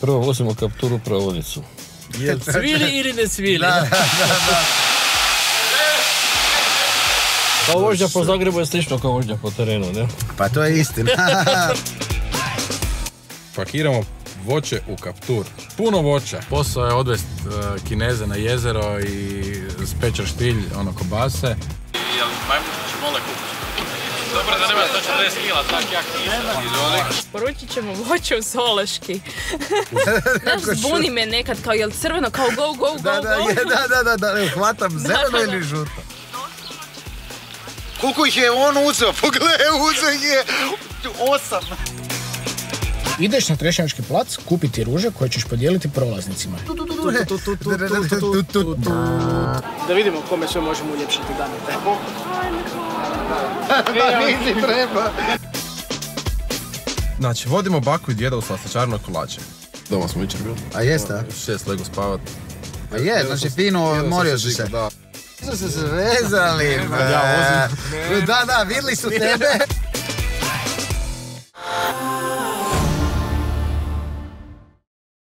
prvo vozimo Kapturu pravodnicu. Jel svili ili ne svili? Da. Kao vožnja po Zagrebu je slično kao vožnja po terenu, ne? Pa to je istina. Pakiramo voće u Kaptur. Puno voća. Posao je odvest Kineze na jezero i spečar štilj, kobase. Jel majmunčići vole kupiti? Dobro da nema 140 kila, tak jak izvoli. Poručit ćemo voće u Sološki. Znaš, zbuni me nekad kao jel crveno, kao go. Da, hvatam zeleno ili žuto. Koliko ih je on uzeo? Pogledaj, uzeo ih je 8. Ideš na Trešnjevački plac kupiti ruže koje ćeš podijeliti prolaznicima. Da vidimo kome sve možemo uljepšiti dane. Da, vidi, treba. Znači, vodimo baku i djeda u slastičarnu na kolače. Doma smo jučer bili. A jeste, a? 6 lego spavat. A je, znači fino, morio si se. Da. Su se vezali, da, vidjeli su tebe.